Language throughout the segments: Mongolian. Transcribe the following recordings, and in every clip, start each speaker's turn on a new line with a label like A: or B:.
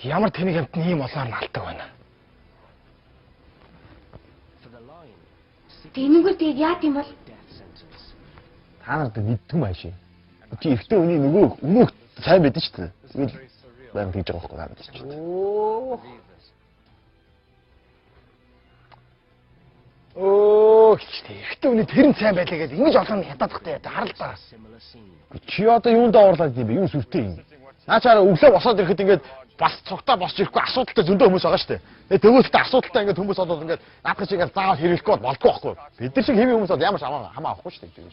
A: Ямар тэнийг амтны ийм болоор наалдаг байна.
B: Тэнийгүүд тэгээд яа тийм бол?
C: Та нарт мэддэг юм ааши. Чи ихтэй үний нөгөө сайн байдаг шүү дээ. Тэгэл баян хийж байгаа байхгүй надад ч.
A: Оо ихтэй үний тэр нь сайн байлаа гэдэг ингэж олон ядаад тахтай харалтаа.
C: Чи одоо юунд оорлаад юм бэ? Юу сүртэй юм. Наачаараа өглөө босоод ирэхэд ингээд бас цогтаа босч ирэхгүй асуудалтай зөндөө хүмүүс байгаа шүү дээ. Тэгвэл асуудалтай ингээд хүмүүс одоод ингээд наадах шиг заавал хэрэглэхгүй болдгоо байхгүй. Бид нар шиг хэвийн хүмүүс бол ямар ч хамаа авахгүй шүү дээ.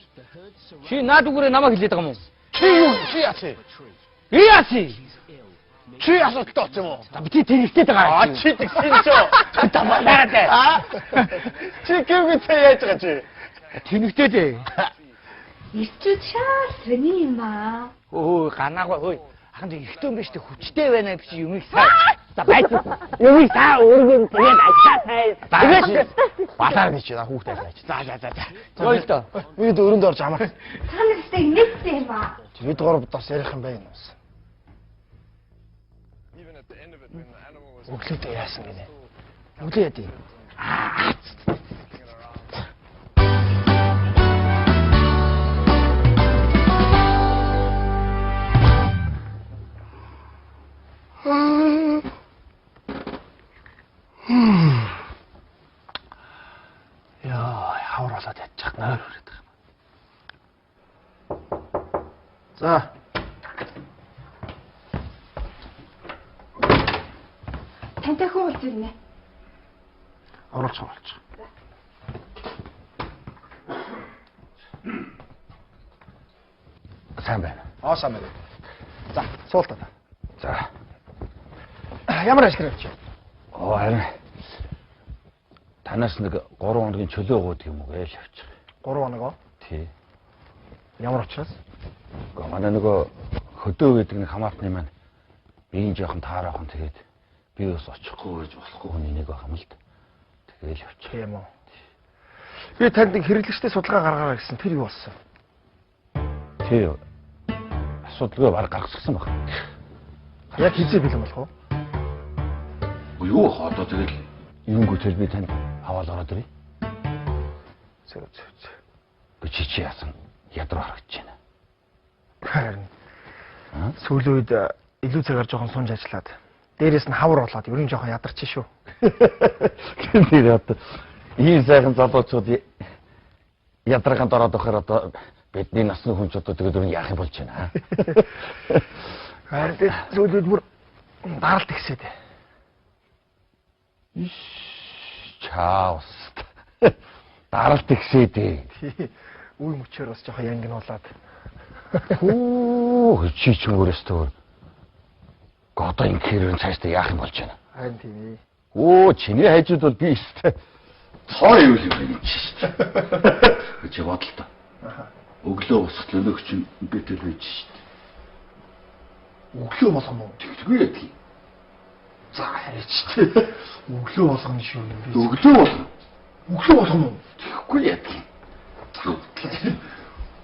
D: Чи наад үгээрээ намайг хэлээд байгаа юм уу?
A: Чи юу? Чи яач?
D: Би яач?
A: Чи асуудалтай болсон юм уу?
D: За би тэрэгтэй байгаа.
A: Чи тэгсэн шүү.
D: Тамаараа дээ.
A: Чи кевгүй яаж байгаа чи?
D: Тэрэгтэй дээ.
B: Ирчүүд шаа сони юм аа.
D: Өө ганаагаа хөөе. Ахын ихтэй юм биш үү? Хүчтэй байна биш юмыг сайн. За байж. Юмыг сайн өөргөн тэгээд ажлаа сайн. Тэгээд
C: Батаар нэг чи хүүхдээ байж.
D: За. Юу л доо.
A: Бид өрөөнд орж амаа.
B: Та нартай инээдтэй юм аа.
A: Бид гурав бас ярих юм байна уу? Өглөөдөө яасан гинэ?
D: Өглөө яа дээ.
A: Яа, хавар болоод ядчих нойр өрөөд байгаа. За.
B: Тантай хүн уулз ирнэ.
A: Оруулж.
C: Сайн байна.
A: Сайн байна. За, суултаа.
C: За.
A: Ямар ажил хийв чи?
C: Харин танаас нэг 3 хоногийн чөлөө гууд юм уу гэж явчих.
A: 3 хоног оо?
C: Тий.
A: Ямар учраас?
C: Манай нөгөө хөдөө гэдэг нэг хамаатны маань биеийн жоохон таараахан тэгээд би бас очихгүй гэж болохгүй хүний нэг байх юм л да. Тэгээл явчих.
A: Тийм үү. Би танд нэг хэрэглэгчтэй судалгаа гаргаарай гэсэн тэр юу болсон?
C: Тий. Асуудалгүй баг гаргацсан баг.
A: Яг хизээ бэлэн болох уу?
C: Юу хоолоо тэгэл юунгөө тэр би танд аваад ороод ирээ.
A: Зөв.
C: Чи яасан? Ядраа харагдаж байна.
A: Харин. Сүүлийн үед илүү цагаар жоохон сунж ажиллаад дээрээс нь хавар болоод ер нь жоохон ядарч шүү.
C: Тэр одоо ийм сайхан залуучууд ядарганд ороод байхаар одоо бидний насны хүн ч одоо тэгээд өөр яах юм болж байна.
A: Харин сүүлийн үед бүр даралт ихсээд.
C: Чаус. Даралт ихсээд.
A: Үе мөчөр бас жоохон янгинуулаад.
C: Хөө чи ч өөрөөсөө одоо инхээр цаашдаа яах юм болж байна.
A: Харин тийм ээ.
C: Оо чиний хайжууд бол би өстэй. Цоо юу юм бэ чи шүү. Чи бодлоо. Өглөө босхол өнөөх чинь битэл байж шүү.
A: Өглөө болгоно уу?
C: Тэгтгүй яа тийм.
A: За хараач. Өглөө болгоно шүү юм би.
C: Өглөө болгоно.
A: Өглөө болгоно уу?
C: Тэгхгүй яа тийм.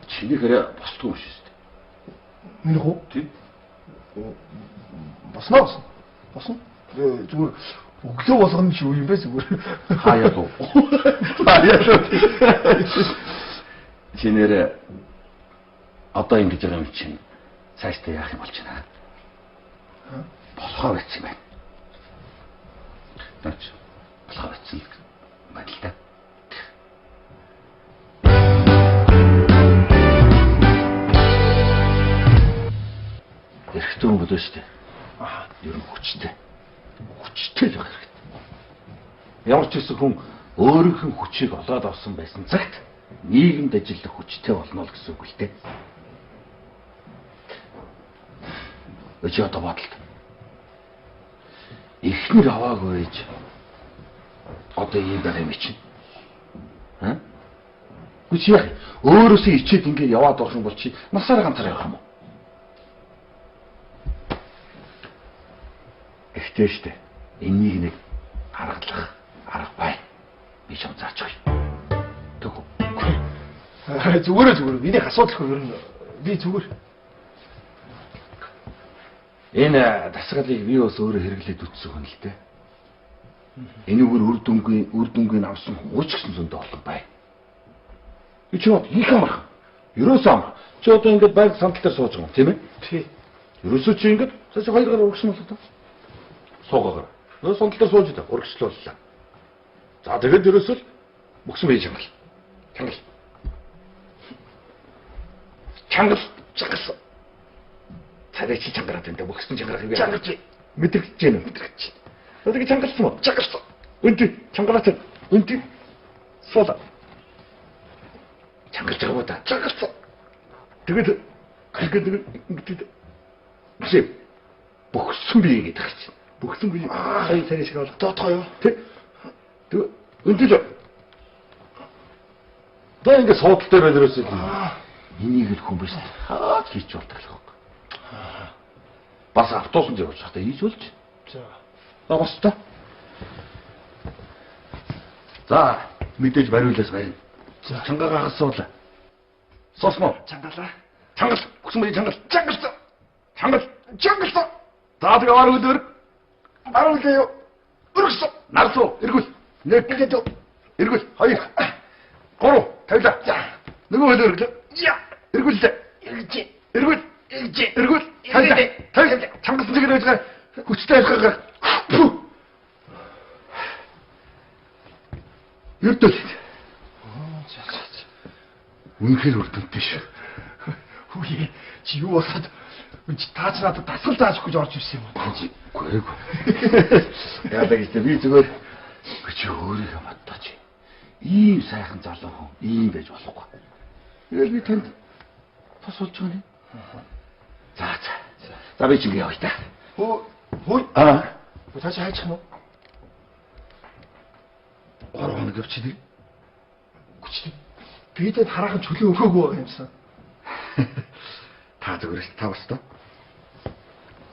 C: Чиний хэрэг босдгүй шүү дээ.
A: Минь хөө?
C: Тийм.
A: Босно. Зүгээр өглөө болгоно шүү юм бэ зүгээр.
C: Хаяа дуу. Хаяа дуу. Чинээр одоо ингэж байгаа юм чинь цаашдаа яах юм болж байна. Болохоо байсан юм байна. Наач. Болохоо байсан юм байна л да. Эрхтэн бодоо шүү дээ. Ер нь хүчтэй. Хүчтэй л байх хэрэгтэй. Ямар ч гэсэн хүн өөрийнх нь хүчийг олоод авсан байсан цагт нийгэмд ажиллах хүчтэй болно л гэсэн үг л дээ. Өчигдөр одоо бодлоо. Эхнэр аваагүй ээж. Одоо ийм байгаа юм чинь. Үгүй яах вэ? Өөрөөсөө ичээд ингээд яваад орох юм бол чи насаараа ганцаар явах юм уу? Гэхдээ штэ. Энийг нэг аргалах арга бай. Би ч заачих. Тэгвэл
A: зүгээр. Миний асуудалгүй ер нь би зүгээр.
E: Энэ дасгалыг би бас өөрөө хэрэглээд үтсэн хүн л дээ. Энэгээр үр дүнгийн авсан хууч гэсэн зөндөө олон бай. Би ч их амарх. Ерөөсөө амарх. Чи одоо ингэж байг сандал дээр сууж байгаа юм тийм ээ?
A: Тий.
E: Ерөөсөө чи ингэж цааш хоёр гараа урагшсан болоо. Суугаагаар. Нөө сандал дээр сууж идэ. Урагшлууллаа. За тэгээд ерөөсөө бөхсөн бие чангал. Чангал. Царай чи чангараад энэ бөхсөн чангарах юм яа. Мэдрэгдэж байна мэдрэгдэж. Тэгээд чангалсан уу? Чангалсан. Үнтэй чангараад үнтэй суула. Чангалж байгаа да. Чангалсан. Тэгээд чи бөхсөн бие гэдэг чинь. Бөхсөн бие. Сая шиг болох. Доотгоо юу? Тэг. Үнтэй л. Тэ ингэ суудлаа дээр өрөөсөө. Энийг л хүмүүс хаач хийж болдог л хог. Бас автобусан дээр явж байхдаа хийж болж. За. Бас та. За, мэдээж бариулаас байна. За, чангаа гагасуулаа. Сосно. Чангалаа. Чангал. Бүхэн мөрий чангал. Чангал. За, тэгээ арууд. Аруулаа юу? Өргөсөн. Нарсуу. Эргүүл. Нэг гэдэг. Эргүүл. Хоёр. Гурав. Тавилаа. За. Нөгөө хөл өргөлөө. Я. Эргүүлээ. Эргүүл. Тавилаа. Чангасан чигээр байж байгаа. Хүчтэй ажиллагаа. Юрдэл. Үнэхээр үрдэнтэй шүү. Хүүе, чи юу болоод чи таач надад дасгал зааж өгөх гэж орж ирсэн юм уу? Үгүй. Яадаг ихтэй би зүгээр чи өөрийгөө мадтаач. Ийм сайхан залуу хүн ийм байж болохгүй. Тэгэл би танд тус болж байгаа нэ. За би ч ингэ явъя та. Хөөе. Цааш хайчих нь уу? 3 хоног явчихъя. Хүчтэй. Бидэд хараахан чөлөө өгөөгүй байгаа юмсан. Та зүгээр та бас та.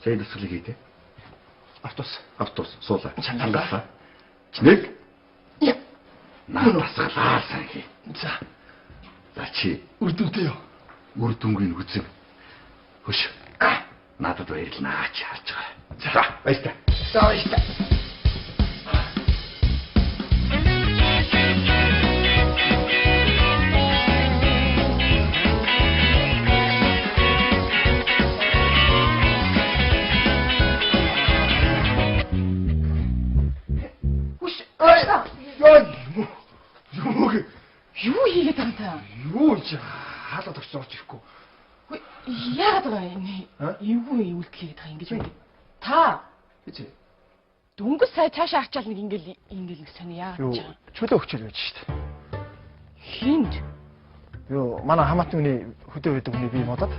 E: Сайн дасгалыг хийдэ. Автобус суулаа. Чангалаа. Чинэг. Я. Наа дасгалаа сайн хий. За чи үрдүнтэй юу? Үрдүнгийн үзэн. Хөш. Надад баярлнаа чи харж байгаа. За баярлалаа. За баярлалаа.
F: Юу хийгээд байгаа юм та?
A: Юу ч хаалт өгч орж ирэхгүй.
F: Яагаад байгаа юм? Эвгүй үйлдэл хийгээд байгаа ингэж байна. Та
A: Эцэг.
F: дөнгөс сая цаашаа ачаал нэг ингээл нэг сони яагаад ч.
A: Чөлөө өгчөл байж шүү дээ.
F: Хинд.
A: Юу манай хамаатны хүний хөдөө байдаг хүний бие модод.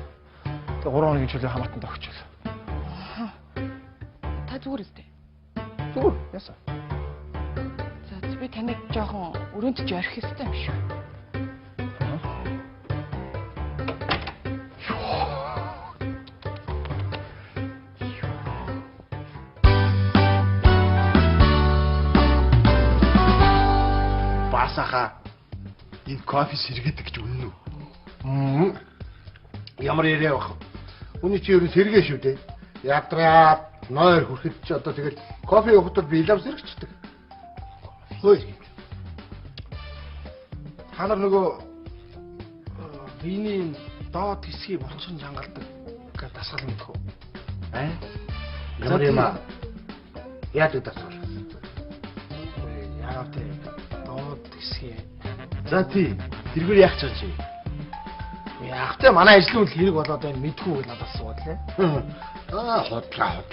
A: Тэгээ 3 хоногийн чөлөө хамаатанд өгчөл.
F: Та зүгээр л дээ.
A: Зүгээр ясаа.
F: За би таныг жоохон өрөөндж орхих хэрэгтэй юм шүү.
G: Басаха энэ кофе сэргээдэг гэж үнэн үү? Ямар яриа байх вэ? Үний чи ерөн сэргээ шүү дээ. Ядраад нойр хүрхэд чи одоо тэгэл кофе явахад би лав сэргчдэг. Хөөе. Та нар нөгөө биений доод хэсгийг болчихсон чангалдаг гэж дасгал мэдэх үү? Ямар юм аа? Яадаг дасгал? Яагаад те доод хэсгийг. За тий, тэргээр яах гэж чи? Яах те манай ажлын үйл хэрэг болоод байна мэдхүү гэж надад асууад лээ. Хотлаа.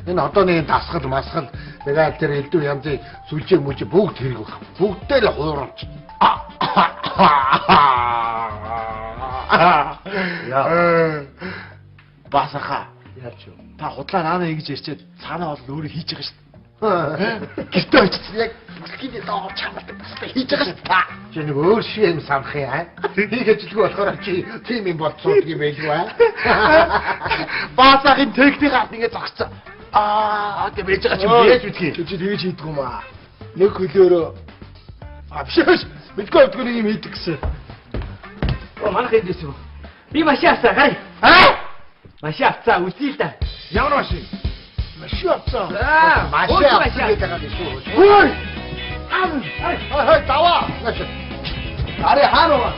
G: Энэ одооний дасгал масгал тэгээд тэр элдв янзын сүлжээ мүжи бүгд хэрэг баг. Бүгдээ л хуурамч. Басаха. Яач юу? Та худлаа наанаа ингэж ярьчаад цаанаа бол өөрөө хийж байгаа шүү дээ. Гэртээ очсон яг бүлгийн доор чамд бастай хийж байгаа шүү дээ. Чи нэг өөр шиг юм санах юм. Хийх ажилгүй болохоор чи тийм юм болцоод юм байлгүй аа. Басахын техник хат ингэ зогссон. Тэг байж байгаа чи яаж үтгий? Чи тэгэж хийдэг юм аа. Нэг хөлөөрөө авшиж мэдгүй өгдгөө юм хийдэг гэсэн.
D: Манайх эндээс юу? Би машиасаа гай. Машин авцаа үсээ л да.
G: Ямар машин? Машин авцаа.
D: Машин авцаа гэдэг юм шүү.
G: Хөөе. Хай даваа. Ари хаанаа.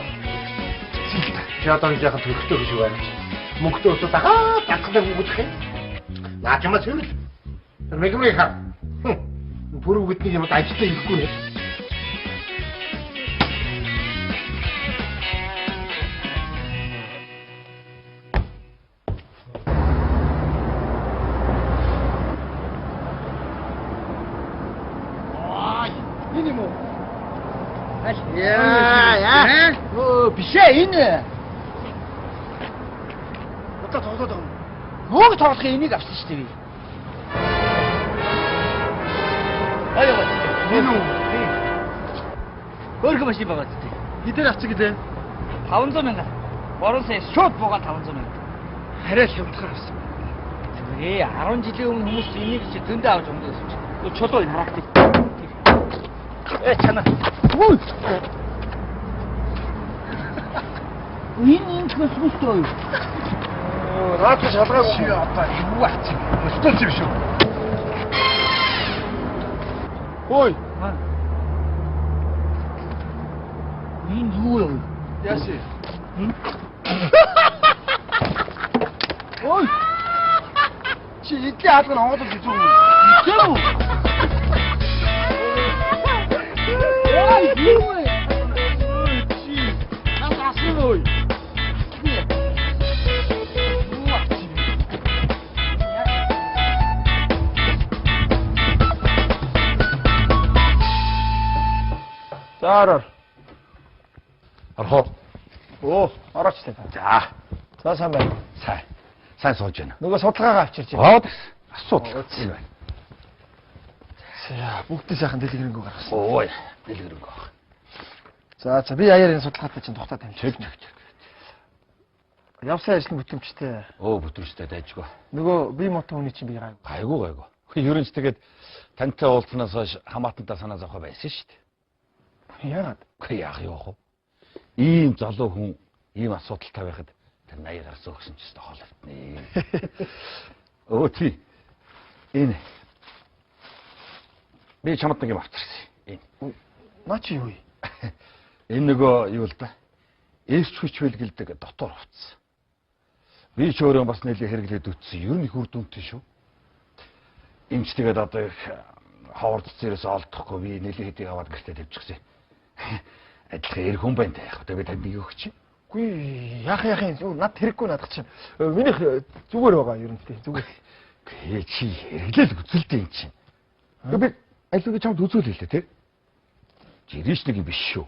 G: Яадан яхан төрхтэй гэж байна. Мөнгөтэй усаа дагахдаг үгдэх юм. Наачмаа цэвэр. Мэгмээ хаа. Бүрэг үгдний юм ажилтаа ирэхгүй нэ.
D: Яа. Бишээ энэ.
G: Одоо тоглоод байгаа юм.
D: Нууг тоглох энийг авсан шүү дээ. Аяа.
G: Энэ үү?
D: Хөргө машин байгаа зү.
G: Хитэр авчих гэлээ.
D: 500 мянга. Борон сая шууд буугаад 500 мянга.
G: Хараа л хямдгаар авсан.
D: 10 жилийн өмнө хүмүүс энийг чи зөндөө авч өмдөөсөн чи. Чулуу энэ харагдчих. Чана. Үй. Энэ көсмөстэй.
G: Наад шалгаагүй. Чи одоо юу авчих? Өстөлч юм шүү. Ой.
D: Энэ юу вэ?
G: Яши.
D: Ой.
G: Чи идэ хадган хоолож үзүү.
D: Идэ. Ой, юу вэ?
G: Чи нас асан ой.
A: Заараар.
C: Орхоо.
A: Оо, орооч тээ.
C: За.
A: За сайн байна.
C: Сайн сууж байна.
A: Нөгөө судалгаагаа авчирч байна.
C: Оо асуудал энэ байна.
A: За, бүгдээ сайхан дэлгэрэнгүй гаргасан.
C: Ой, дэлгэрэнгүй баг.
A: За, би аяар энэ судалгаатай чинь тухтаад
C: Чиг.
A: тавьчих. Явсан ажил нь бүтэмжтэй.
C: Бүтэмжтэй дайжгүй.
A: Нөгөө бие мотон хүний чинь би гайгүй.
C: Гайгүй. Ерөн ч тэгээд тантай уулзнаас хойш хамаатантай санаа зовхоо байсан шүү дээ.
A: Яагаад?
C: Яах юу вэ? Ийм залуу хүн ийм асуудалтай байхад тэр 80 гарсан өгсөн ч гэсэн хоолтны. Өө тий. Энэ. Би чамд нэг юм авчирсан. Энэ.
A: Наа чи юу вэ?
C: Энэ нөгөө юу л да? Эрч хүч хэлгэлдэг дотор хувцас. Би ч өөрөө бас нэлээд хэрэглээд үтсэн. Ер нь их үр дүнтэй шүү. Эмч тэгээд одоо их хавар цэцээрээс олдохгүй би нэлээд хэдийг аваад гэртээ тавьчихсан. Адилхан эр хүн байна яах вэ? Би танд нэг өгч.
A: Үгүй яах юу над хэрэггүй надах чинь. Минийх зүгээр байгаа ер нь тий. Зүгээр.
C: Чи хэрэглээл үзүүлдэг юм чинь. Би аль нэг чамд үзүүлээ л дээ тий. Жириш нэг юм биш шүү.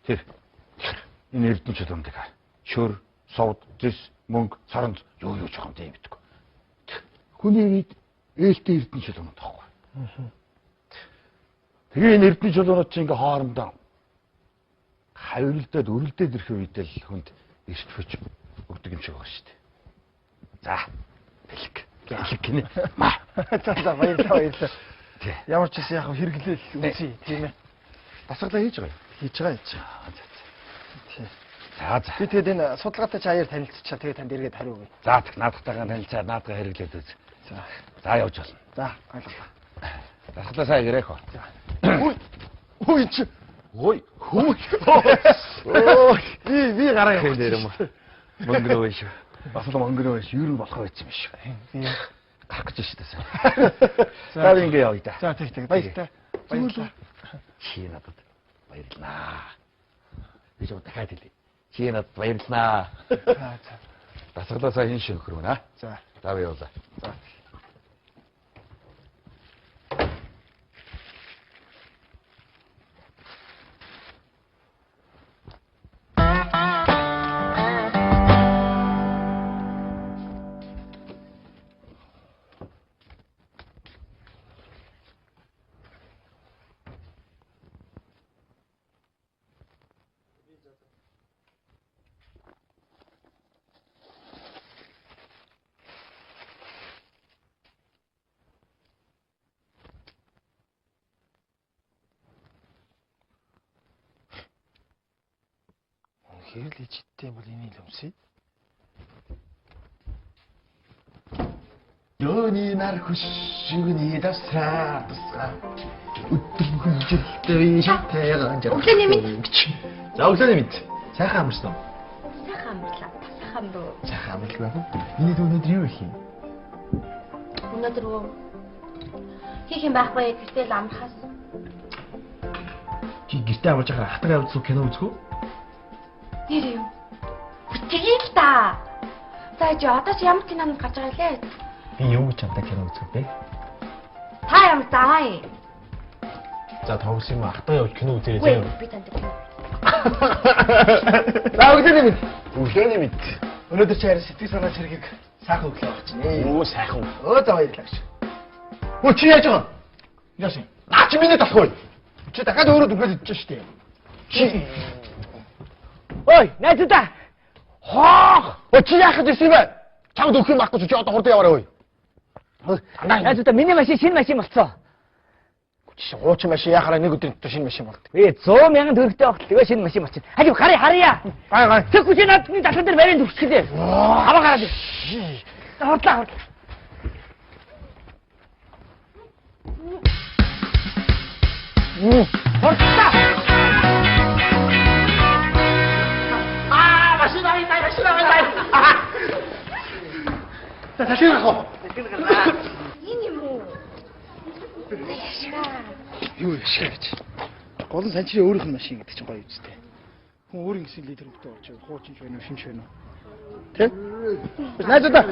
C: Тэр энэ эрдэнэ чулуундаг. Шөр, сувд, зэс, мөнгө, саранц юу жоох юм дээ мэдгүй. Хүний ээлтэй эрдэнэ чулуун таахгүй. Тэгээ энэ эрдэнэ чулуунууд чинь ингээ хоорондоо хавирлдаад өрөлдөөд ирэх үедээ л хүнд эрт хүч өгдөг юм шиг байна шүү дээ. За, бэлэг гинэ. Маа.
A: За баярлалаа. Ямар ч гэсэн яг хэрэглээл үзье тийм ээ.
C: Дасгалаа хийж байгаа юм.
A: Хийж байгаа.
C: За.
A: Би тэгээд энэ судалгаатай чи аяар танилцчихаа тэгээд танд эргээд хариу өгье.
C: За, наадтайгаа танилцаад наадгаа хэрэглээд үз. За, явж болно.
A: За, ойлголоо.
C: Дасгалаа сайн гэрэх хөө.
A: Ой чи.
C: Ой, хүү.
A: Би гараа явах
C: дээр юм. Мөнгө биш. Бас л мөнгө биш. Юу нь болох байсан юм биш.
A: Би
C: гарах гэж шүү дээ. За, ингэ явъя да.
A: За, тэг. Баяртай. Баярлалаа.
C: Чи надад баярлалаа. Би ч дахиад хэлье. Чи надад баярлалаа.
A: За.
C: Дасгалаа сайн шөнхрөө наа.
A: За.
C: За би явлаа.
A: За. Хэрэл ичтэй бол энийг л өмсөе.
C: Дөөний нар хөшгөний давсраа тусгаа. Өдөр бүхэн жилтэй шатайгаан жаа.
B: Өглөөний мэд.
C: За өглөөний мэд. Сайхан амарсан уу?
B: Сайхан амарлаа. Сайхан дөө.
C: Сайхан амарлаа байна. Миний өнөөдөр юу их юм?
B: Өнөөдөр юу? Хийх юм байхгүй гэхдээ л амархаас.
C: Чи гэртээ амарч байхаар хатаг авч кино үзэх үү?
B: Нэр юм. Үтгийг та. За чи одоо ч ямар кинонд гарч байгаа лээ?
C: Би юу гэж амтаа кино үзэх бэ?
B: Та ямар заавай?
C: За тоглосон юм хатаг явж кино үзээрэй
B: Үгүй
C: заяа.
B: би танд кино.
C: За өглөөний мэд. Өглөөний мэд. Өнөөдөр чи харин сэтгэл санаа сэргийг сайхан өглөө авах чинь. Оо сайхан. Өө за баярлалаа гэж. Өө чи яаж байгаа? Яасан? Наач миний тахгүй. Чи дахиад өөрөө дүгнэж идэж штэ. Чи. Ой, найзуудаа. Хоо! Өө чи яах гэж ирсэн бэ? Чамд өгөх юм байхгүй чи одоо хурдан яваарай ой. Найзуудаа миний машин шинэ машин болцсон. Чи хуучин машин яхаараа нэг өдрийн дотор шинэ машин болдог.
D: 100 мянган төгрөгтэй авах тэгээ шинэ машин болчих. Хажуу харъя.
C: Гай.
D: Тэгэхгүй чи надад дахин дээр барин төвчгөлээ. Хаваа гараад. Хурдлаа. Хурдлаа.
C: Машин аваа. Машин аваа.
B: Энэ юм уу?
A: Юу яшаа гэж. Гол нь санчрын өөрийнх нь машин гэдэг чинь гоё үстэй. Хүн өөрийн гэсэн лидер хөвтөө орж хуучин ч байна уу, шинж байна уу. Тэ? Найзуудаа.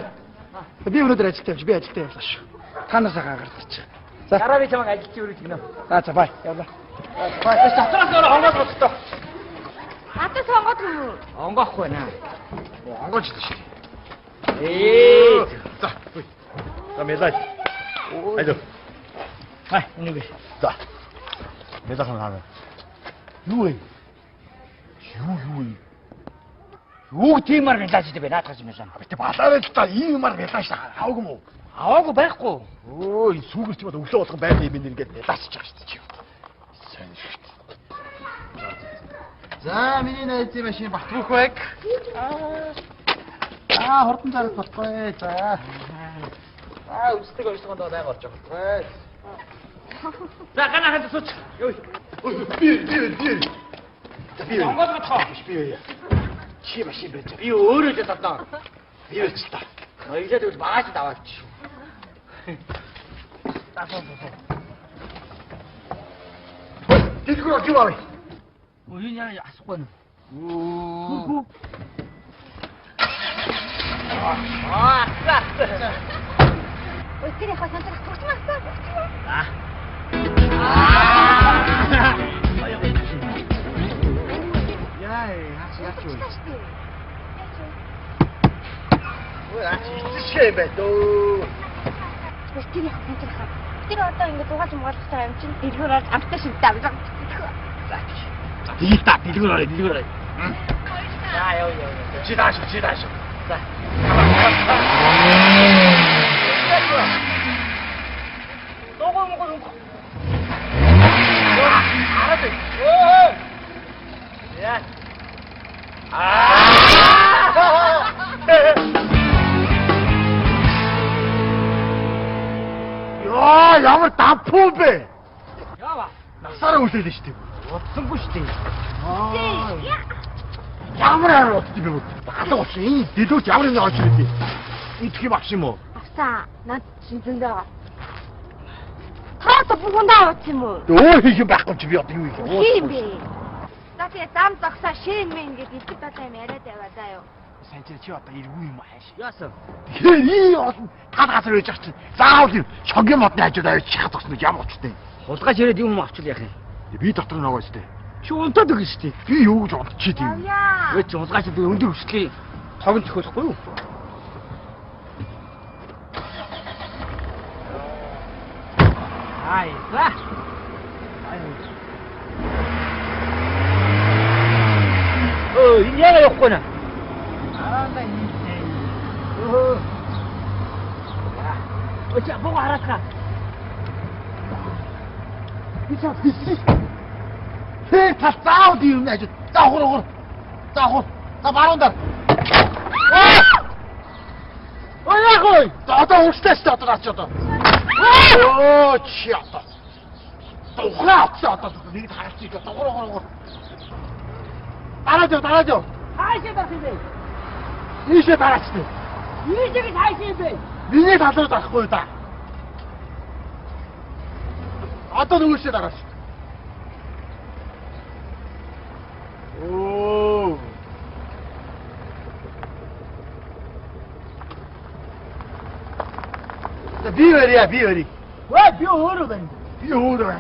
A: Би өнөөдөр ажилтаа явж, би ажилтаа явлаа шүү. Та насаа гаагаарч. За.
D: Дараа би чамайг ажилтны өрөө гинэ.
A: За бай. Явлаа.
D: Бай. Татраас өөрөө хонгоод боцтой.
B: Атас хонгод юм уу?
D: Онгоохгүй байна.
C: Онгойч л шүү. За. За медаль. Айдо.
D: Хай, энийг.
C: За. Медаль ханаа. Юу вэ? Юу?
D: Юу тиймэр мэлаж дээ наадах юм байна.
C: Бит балаарай л та иймар медаль аваагүй мó.
D: Аваагүй байхгүй.
C: Өө, энэ сүүгэрч бод өглөө болгон байгаад юм ингээд медальч байгаа шүү дээ. Сайн шүү дээ. За, миний найзын машин Батбүх байг. Хурдан зарах болохгүй. За.
D: Үсдэг ойрсгонд байга орж байгаа. За, ганаханд сууч. Юу?
C: Би.
D: Онгоод готхоо.
C: Би.
D: Чи машин байж. Би өөрөө л одоо.
C: Би ч та.
D: Ноёлоод үл багаж даваач.
C: Дэлгүүр юу авъя?
D: Ой, яа асахгүй.
C: Оо.
B: Ой тэр яхаа сантрах турчмаасаа.
C: Яач юу? Ой, эцэшгээ бай дөө.
B: Ой тэр яхаа сантрах. Тэр одоо ингэ дугааж муулах цаа юм чинь дэлгүүрээр амттай шивтэй амжаа.
C: Ий та дэлгүүр.
D: За, яа.
C: Чи дааш.
D: За. Догоомгоо. Араад. Оо. Я.
C: Яа, ямар давпуу бэ?
D: Яава.
C: Насаараа үлээлээ шүү дээ.
D: Утсангүй шүү дээ.
C: Ямар арай утсан бэ? Халаг утсан. Энэ дэлгүүрч ямар нэг олж ирээ. Идэх юм авч юм уу?
B: Авсаа над шинзэндээ. Та бүгүндээ авах юм уу?
C: Өөр хийх юм байхгүй чи би одоо юу хийх вэ?
B: Тийм бэ. За тэгээ зам зогсоо шин мэн гэдэг ихэд одоо юм яриад яваа заа юу.
C: Сайн чи одоо иргүй юм ааш.
D: Яасан?
C: Тэгэхээр ий олон тал газар байж ах чинь заавал юм шогийн модны хажууд авч чихад зогсно ямар учиртай.
D: Хулгайч ирээд юм авчул яах юм?
C: Би дотор нөгөө штэ.
D: Чи унтаад өгнө шүү дээ.
C: Би юу гэж унтчих тийм.
B: Яа.
D: Өө чи хулгайч би өндөр өсөлтийн тогон төхөхгүй юу? Ай, за. Өө, яа явахгүй нэ? Аранда хийлээ. Өө, бого хараака.
C: Тэ тацаад юм яаж заахур. Та баруун дээр. Ой яах вэ? Одоо одоо урьдчилаач одоо наач одоо. Оо чи одоо. Тухраа одоо нэг харалцыг дууруугаар. Дараач.
D: Хаашаа байх юм бэ?
C: Ийшээ дараач тий.
D: Ийшээ хаашаа юм бэ?
C: Миний тал руу дарахгүй да. Одоо нөгөөшөө дараач. Оо. Би өрий.
D: Ой, би өөрөө байна.
C: Би өөрөө.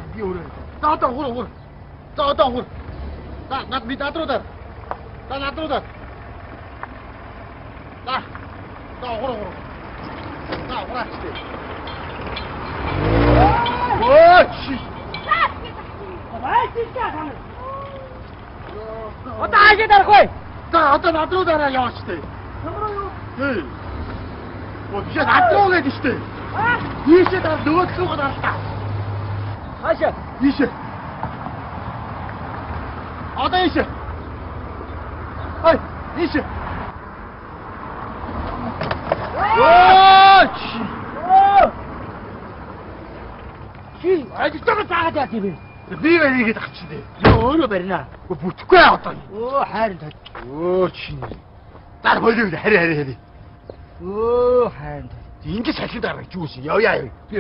C: За одоо хур. За над бид надруу да. За хур. За хураач тий. Оо чи.
D: Одоо хаашаа дарах вэ?
C: За одоо надруу дараа яваач тий. Тий. Оо би надруу гэдэг штэ. Ийшээ дараа нөгөө рүү гараа.
D: Хаашаа?
C: Ийшээ. Одоо ийшээ. Ой, ийшээ. Оо чи.
D: Чи ажигтайгаа заагаад яа тийм бэ?
C: Би нэгээд авчихсан дээ.
D: Би өөрөө барина.
C: Бүтэхгүй одоо.
D: Оо хайрын тал.
C: Оо чи. Дар болив хари.
D: Оо хайрын тал.
C: Ингээд салхи дараа жүүс явъя.
D: Би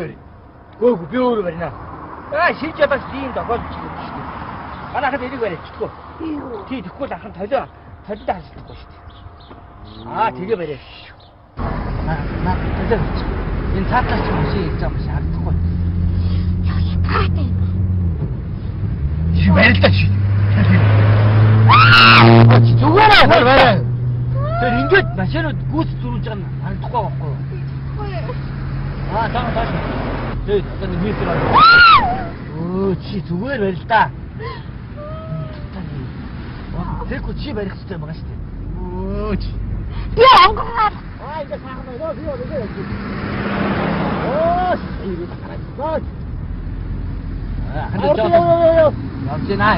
D: өөрөө барина. Шилж ядаж тийм дохол ч юм шүү дээ. Манайхад энийг барьчихгүй. Тий тэгэхгүй л анхан толиод хаалцахгүй шүү дээ. Тэгээ барьяа. Толиод. Энэ цаатаач юм шиг хийж байгаа юм шиг харагдахгүй.
B: Таатай.
C: Чи барилдаа чи.
D: Зүгээрээ барай. Тэр ингээд машинууд гүйц зурулж байгаа нь харагдахгүй байхгүй юу? Тааш. Тий, одоо нэг метр аа. Оо, чи зүгээр барил та. Тэгэхгүй чи барих хэрэгтэй байгаа шүү дээ.
C: Оо чи.
B: Би ангаараа.
D: Ингээд хаана ёо. Оо, ирээд хараад. Явжинаа.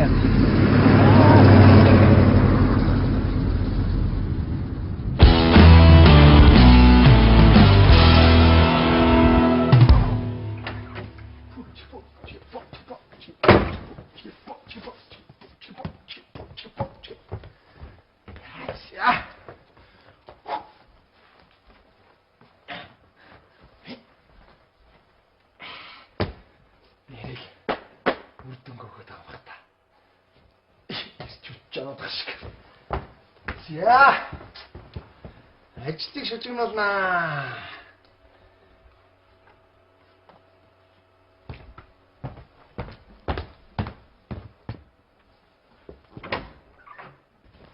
G: За. Ажлыг шижигнуулнаа.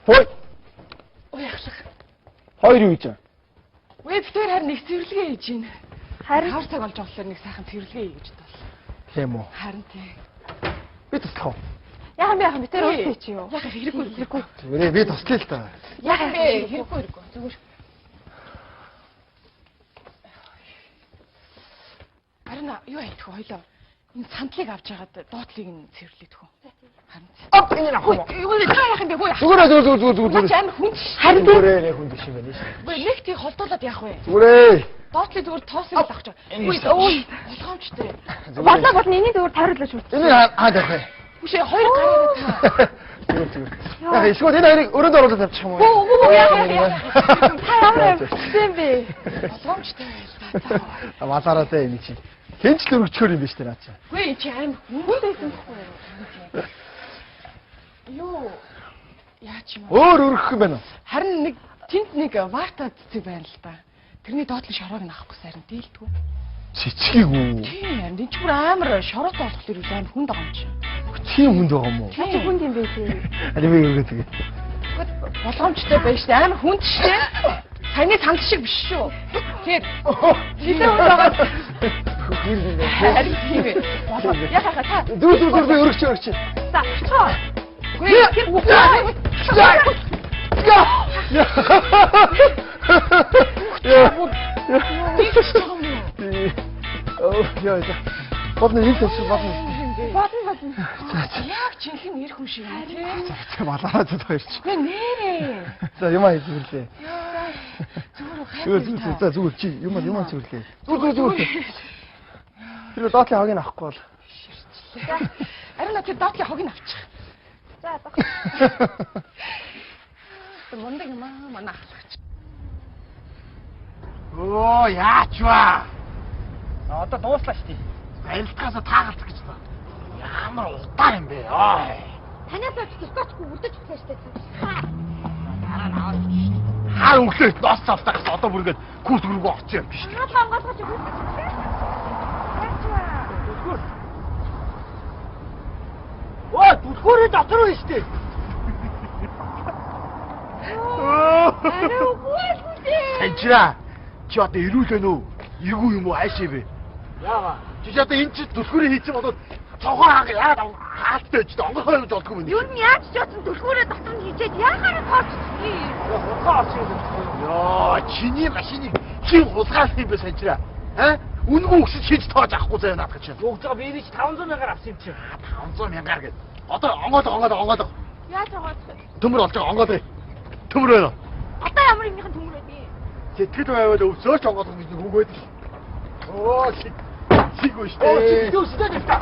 C: Хой.
F: Ой ахшиг.
C: Хоёр юу гэж?
F: Вебтер харин нэг цэвэрлэгээ хийж байна.
B: Харин
F: Хар цаг болж байгаа болохоор нэг сайхан цэвэрлэгээ хийж бол.
C: Тийм үү.
F: Харин тий.
C: Би туслах.
B: яахан би тэр уусан чи юу?
F: Яхаа хэрэггүй.
C: Зүгээр би туслая л та.
F: Яхаа хэрэггүй. Зүгээр. Харин юу айтх вэ хоёлоо? Энэ сандлыг авч ягаад доотлыг нь цэвэрлэдэг хөө. Харин.
C: Оп энэ авах.
F: Юу та яхан бэ хөө.
C: Зүгээр.
F: Чам хүн.
C: Харин зүгээр хүн биш юм байна шээ.
F: Вэ нэг тий холдуулаад яах вэ?
C: Зүгээр.
F: Доотлыг зүгээр тоосыг авах гэж. Ой, болгоомжтой.
B: Бодлоо бол миний зүгээр тавирлаж үзсэн.
C: Энэ хаад явах вэ?
F: Үшээ хоёр гараа та.
C: Зүгээр. Яг эсвэл энэ хоёрыг өрөөнд оруулаад авчих юм уу?
F: Оо яа.
B: Та ямар юм бэ?
F: Болгоомжтой.
C: Малаараа тэ энэ чинь. Хинч л өргөчхөр юм биш үү наачаа.
F: Гүй чи аим хүн байсан байхгүй юу? Яач юм.
C: Өөр өргөх юм байна уу?
F: Харин нэг тент нэг варта цэцэг байна л да. Тэрний доотлын шороог нь авахгүй сайран дийлдэггүй.
C: Цэцгийг үү?
F: Тийм юм. Энд ч бүр амар шороотой болохоор юу аим хүнд байгаа юм чи.
C: Тийм хүнд байгаа юм уу?
B: Чи хүнд юм бэ тий.
C: Али би өргөө тэгээ.
F: Болгоомжтой байж тээ амар хүнд шээ. Саяны санд шиг биш шүү. Тэгээд хилээ байгаа. Харин тийм ээ. Яхаа та.
C: Дүүр би өргөч.
B: За чоо.
F: Гүй
C: яа. Бодно ийм төс бодно.
B: Бодно.
F: яг жинхэнэ нэр хүн шиг юм тий.
C: Малаараа зүд хоёрч.
F: Гүй нэрээ.
C: За юм аа хэлээ.
F: Зүгээр
A: Зүгээр за зүгээр чи юм зүрлээ. Зүгээр. Тэр доотлын хогийг авахгүй бол.
F: Арина тэр доотлын хогийг авчих. За баг. Мундаг юм аа манай ахлагч.
G: Оо яач вэ?
D: Одоо дууслаа шүү дээ.
G: Айлтгаас таагалцах гэж байна. Ямар удаа юм бэ? Ой.
B: Танаас зөвхөцгүй үрдэж өгсөн шүү дээ.
G: Дараа нь аваад шүү дээ. Хаа өглөө ноос цавтагс одоо бүр ингээд кут рүүгээ орчих юм биш үү?
B: Наад гонгоолгож өгсөн.
D: Оо, түлхүүрээ дотор байна шүү дээ.
G: Санчира. Чи одоо ирүүлээ нөө? Иргүү юм уу хайшаа бэ?
D: Яага.
G: Чи одоо энэ чи түлхүүрээ хийчих болоод цогоо хаа яагаад хаалттай ч онгохоо гэж бодгүй юм.
B: Юу нь яаж ч утсан түлхүүрээ дотор нь хийжээд яагаад тооцчихвээ?
D: Хулгай орсон юм.
G: Йоо, чиний машиныг чи хулгайлах юм бэ Санчира? Аа? Үнгүй өгсөж хийж тоож авахгүй заяа наадах чинь.
D: Өгж байгаа би нэг 500 мянгаар авсан юм чи.
G: 500 мянгаар гээд. Одоо онгоод.
B: Яаж байгаа?
G: Төмөр болж байгаа онгоод. Төмөр байна.
B: Одоо ямар юмнийхэн төмөр байдیں۔
G: Сэтгэл байвал өвсөөч онгоод гэж нэг үг байдаг. Оо, чиг үш.
D: Оо, чи дүүсдээ дээ та.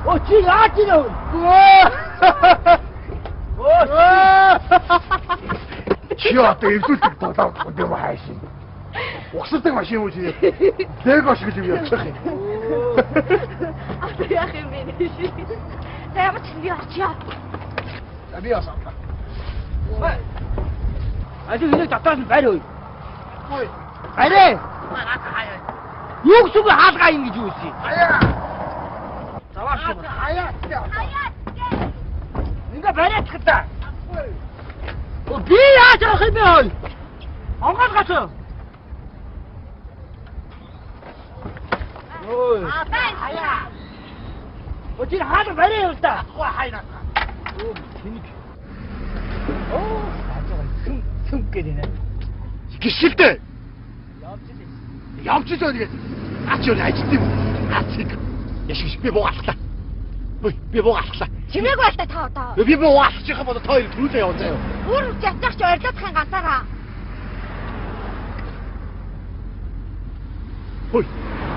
D: Оо, чи яаж ийм вэ? Оо.
G: Чи одоо эвлүүлдэг дулаад юм хайшин. Угсардаг машин юм уу чи? Лего шиг юм явчих юм.
B: Одоо яах юм бэ? За ямар ч би очиё.
G: За би яасан.
D: Ажиг энийг дотоос нь барь ой.
G: Ой.
D: Барь. Юу гэсэн хаалгаа юм гэж юу вэ?
G: Аяа.
D: Заваа шүү.
G: Аяа.
D: Ингээ бариад та. Оо би яаж явах юм бэ? Онгол гацаа. Ой.
B: Аяа.
D: Оо чи хаалга барь юм та.
G: Хоо хайна.
D: Оо тэнэг. Оо сүм гэдэг нэ.
G: Гişilдэ. Явж идэ тэгээд. Аач юу ажид юм. Аачиг. Яшиг би буугааллаа. Би буугааллаа.
B: Чимээг байлаа та одоо.
G: Би буугаалчих юм бол та хоёр түрүүлээ яваа заяа.
B: Бүр ятчих чи орилоодохын ганцаараа.
G: Хөөе.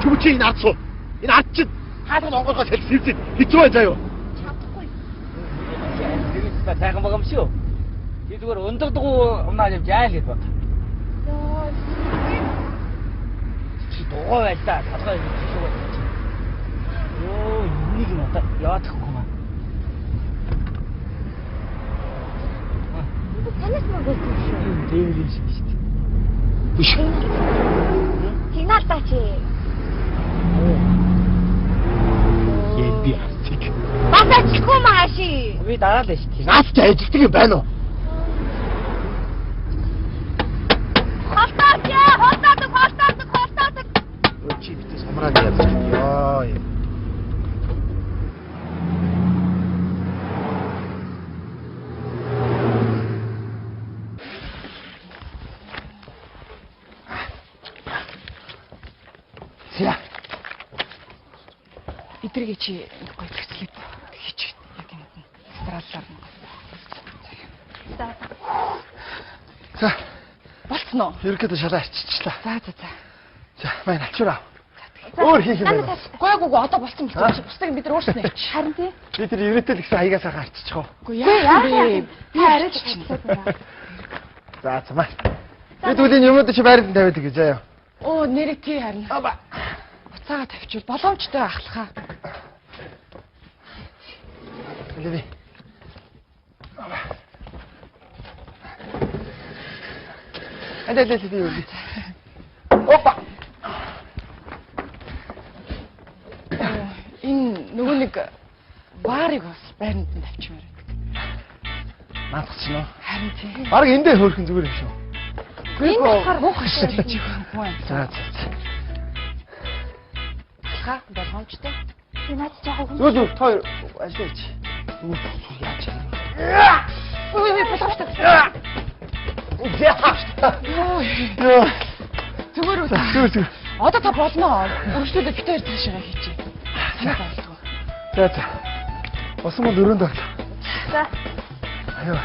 G: Чүмчи энэ ард суу. Энэ ард чинь хаалга онгоргоо салхивчээ. Хэцүү бай заяа.
B: Чадахгүй.
D: Та тайхан байгаа юм шүү. Би зүгээр өндөгдгөө унаа явж яа л гэж бод. Чи дугаа байлаа. Талгаа юм шиг байна. Йоо, энийг нь одоо яачихгүй маа.
B: Танаас мөн болсон шүү.
D: Дээвэр шиг шүү дээ.
G: Биш.
B: Сигнал таач.
G: Яа би астик.
B: Батачгүй мааши.
D: Би дараад л шүү дээ.
G: Наас ч ажилтдаг юм байна уу?
B: Халтаадаг.
G: Чи битээ самраад яаж ёо. Ся.
F: Эдрийг чи гоё төслөд хийчих яг юм. Страллаар нь.
A: За,
F: Болцсон уу?
A: ерөөдөө шалаа арчичлаа.
F: За.
A: За, маань ачуураа. Өөр хийх юм байна.
F: Гойгоо одоо болцсон гэж бусдыг бид нар өөрснөө хийчих.
B: Харин тий.
A: Би тэр ерөөдөө гэсэн хаягаас гарчихчих уу.
F: Үгүй яа. Би арай ч чинь.
A: За, цамаа. Би түүний юмуд чи байранд тавиад гэж заяа.
F: Оо нэрээ тий харин.
A: Аба.
F: Буцаага тавьчвал боломжтой ахлахаа.
A: Леви. Эдэлээ юу. Опа.
F: Энэ нөгөө нэг баарыг бас байранд нь тавьчмаар байдаг.
A: Наадах чинь уу?
F: Харин тий.
A: Бараг эндээ хөөрхөн зүгээр юм шүү.
F: Энэ болохоор муухай шүү гэж юм.
A: За.
F: Ахлахаа боломжтой.
B: Би наад жаахан.
A: Зүгээр хоёр ажиллаж. Яаж юм?
F: Ой боломжтой. Зүгээр үү?
A: Зүгээр.
F: Одоо та болно. Өргөжлөлөө битээр цаашаа хийчих. Санаа бодлоо.
A: За. Босон мод өрөөнд байна.
B: За.
A: Аюу.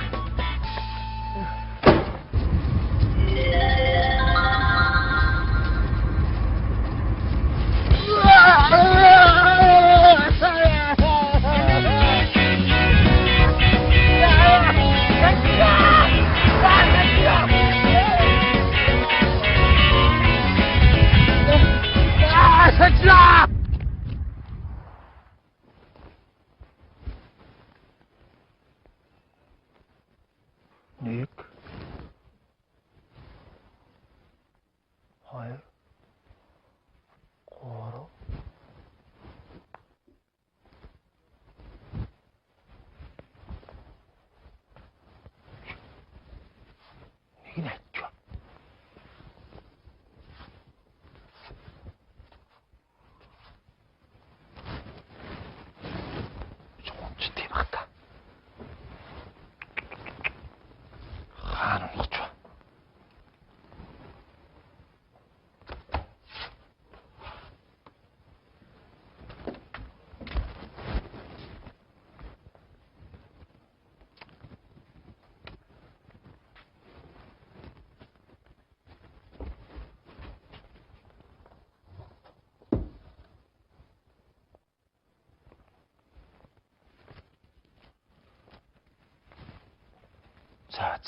C: За.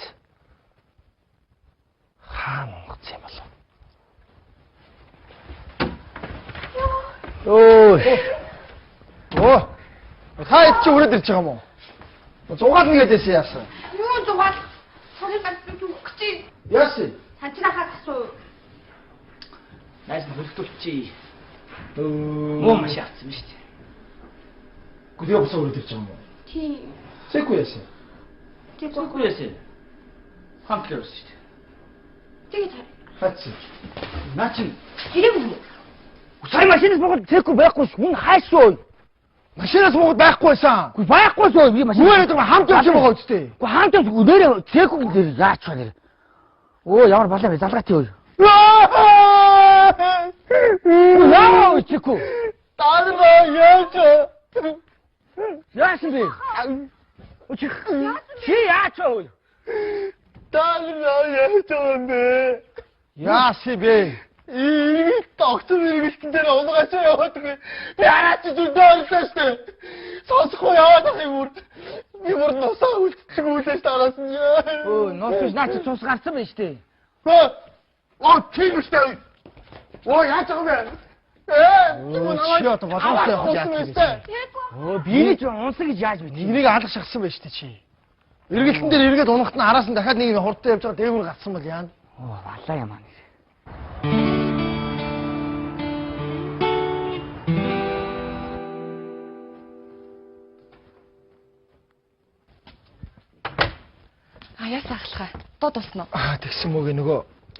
C: Хаан онгоц юм болов. Оо. Та чи өрөөд ирж байгаа юм уу? Зугаал нэгээд байсан яасан?
B: Юу зугаал? Сорын ганц зүгх чи.
C: Яасан?
B: Санчнахаас асуу.
D: Найс нь хөлтөлчий. Муу маш яцсан шүү дээ.
C: Гүдээ босоо өрөөд ирж байгаа юм уу?
B: Тийм.
C: Сэхгүй яасан?
D: Тэгэхгүй яасан. Хамтлаас шүү дээ.
B: Тэгээд
C: Хаач.
D: Наачин.
B: хэрэг юм.
D: Сая машинаас богод цэхгүй байхгүй ш. Хүн хайшгүй.
C: Машинаас богод байхгүй байсан.
D: Үгүй байхгүй шүү. Би машин.
C: Зүгээр гэдэг хамт явж байгаа үстэй.
D: Үгүй хамт нэрээ цэхгүй нэр яач ба нэр. Оо ямар балаа вэ залгаатай ой. Яа цэхгүй.
C: Таалгаа яач.
D: Яасан бэ? Чи яач ой.
C: Таалгаа яач вэ? Яаси бэ? Доктор иргэлтэн дээр унгаач яваад байгаа. Би араач зүдээ олсон шүү дээ. Сонсохгүй яваад байгаа юм уу? Би бүр нусаа үлдчих үлээж тараас нь.
D: Өө ноосч наач цус гарсан байна шүү дээ.
C: Оо тийм шүү дээ. Оо яаж байгаа юм бэ? Чи одоо боломжтой явах яах вэ?
D: Өө би ч унсан гэж яаж мэдээ.
C: Нэгнийг алах шахсан байж тээ чи. Иргэлтэн дээр эргээд унахт нь араас нь дахиад нэг юм хурдтай явж байгаа дээгүүр гацсан бол яана.
D: Оо балаа юм аа.
F: Яасан ахлахаа. Дод болсноо.
C: Тэгсэн мөг нөгөө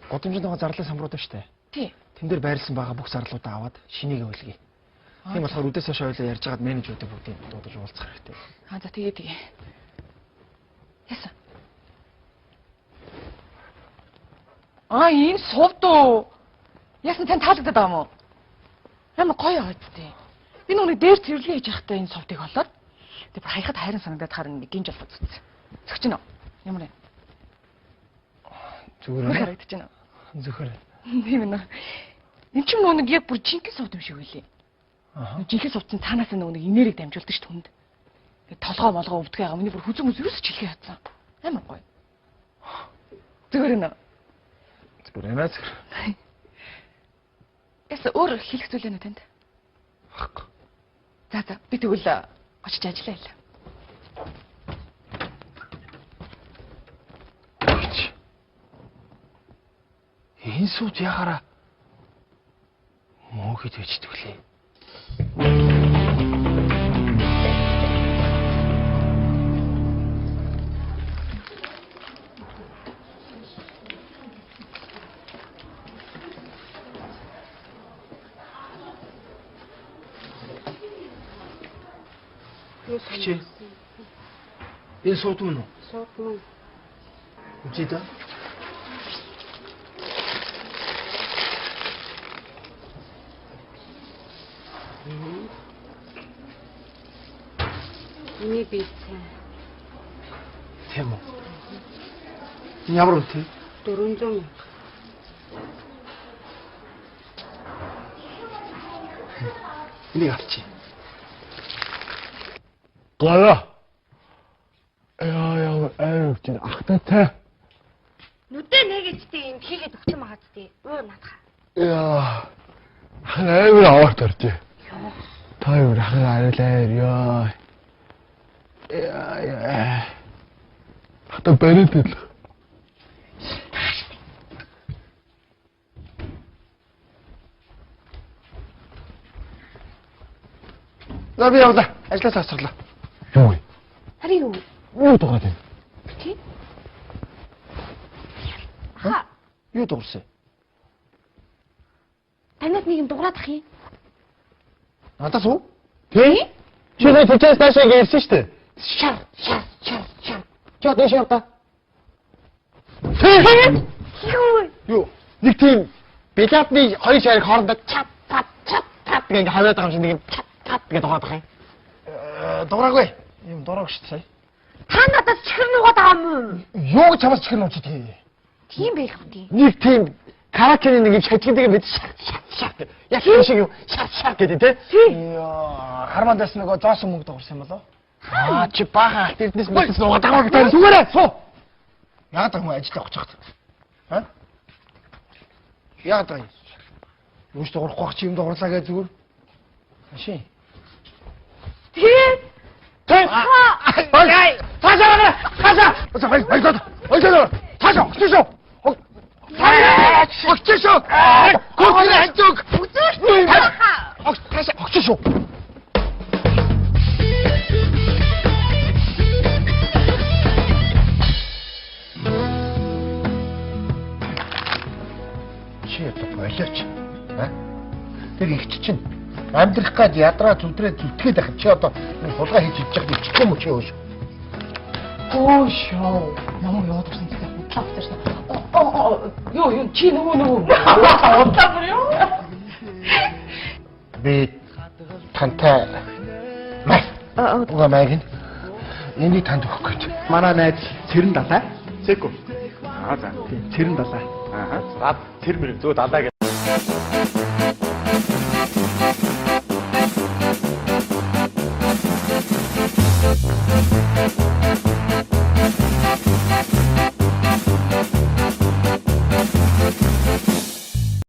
C: годомжинд байгаа зарлаа самрууд штэ.
F: Тий.
C: Тэн дээр байрлсан байгаа бүх зарлуудаа аваад шинийгээ үлгэе. Тийм болохоор үдээс хойш ойлоо ярьж байгаад менежерүүд бүгдийг дуудаж уулзах хэрэгтэй.
F: За тэгээ. Яасан. Энэ совд уу? Яасан тань таалагдаад байгаа юм уу? Ямар гоё аа зү. Би нүг дээр цэвэрлэгээ хийж байхдаа энэ совдыг олоод тэг хаяхад хайран санагдаад харин гинж болох зү. Зөгч нөө. Ямар вэ?
C: Зүгээр
F: харагдаж байна.
C: Зөвхөр.
F: Тийм ээ. Энд ч нэг яг бүр жинхэнэ совд юм шиг үлээ. Жинхэнэ совд чинь цаанаас нэг энерги дамжуулдаг ш түнд. Тэг толгоо молгоо өвдөх байгаа. Миний бүр хүзэн өсрөөс ч хэлхий хатсан. Амар гоё. Зүгээр нөө.
C: Зүгээр нэ зөв.
F: Яс өөр хэлэх зүйл байна уу танд?
C: Баггүй.
F: За би тэгвэл очиж ажиллаа яа.
C: Энэ сууд яхаараа мөөхөд бичдэг лээ. Чи энэ сууд мөн үү?
B: Сууд мөн.
C: Үчида.
B: Миний бийцэн.
C: Тийм үү? Ямар үнэтэй?
B: 400 мянга.
C: Энийг авчи. Гала. Яа чинь ахтатай.
B: Нүдээ нэгэжтэй юм хийгээд өгч юм аа зү. Өө наадах.
C: Яа. Ханайвэр аваад орж. Тайвэр ханайлаа яа. Яа. Хата бэнэтэл. За би явлаа. Ажлаас асарлаа. Юу вэ?
B: Хари юу?
C: Юу дугаад байна?
B: Чи? Ха.
C: Юу дуурсан?
B: Танаас нэг юм дуурайх юм.
C: Надаас уу? Тий? Чи нэг тэжээс наашаа ирсэн шүү дээ.
B: Шар.
C: Чад дэш яваа. Юу? Нэг тийм билетны хоёр шарыг хоорондоо чап гэнгээ хаваад байгаа юм шиг нэг чап гэдэг дураад байгаа юм. Дураагүй. Юм дураагүй шүү дээ сая.
B: Та надаас чихэр нугаад байгаа юм уу?
C: Юу чамаас чихэр нууж тий.
B: Тийм байх уу тийм.
C: Нэг тийм каракины нэг юм шатгидэг мэд шат. Яг юм шиг юм шат гэдэг тий. Яа, хармандас нөгөө зоосон мөнгө дуурсан юм болоо. Чи баахан алт эрдэнэс мэдээс нуугаад байгаа юм байна. Зүгээрээ суу.
A: Яагаад юм ажилд авах чагт? Аа? Яагаад юм? Юуш дуурахгүй ах чи юм дуурлаа гэж зүгээр. Машин.
B: Тэгээд
A: Таашаа! Таашаа! Таашаа! Очишоо! Очишоо! Кофе ханцуг! Таашаа! Очишоо! Чи одоо болооч. Аа? Тэр их чинь амьдрах гээд ядраа зүдрээ зүтгээд байх чи одоо хулгай хийж идэж байгаа бичихгүй юм чи өөш.
F: Оо шоо. Намайг яваад ирсэн гэдэг бодлоо авчихсан. Юу чи нөгөө бодлоо бүр юу?
A: Би тантай май. Уга майг энийг танд өгөх гэж. Манай найз Цэрэн далаа.
E: Цэко. Аа за.
A: Цэрэн далаа.
E: Аа. За тэр мөрөг зөө далаа гэж.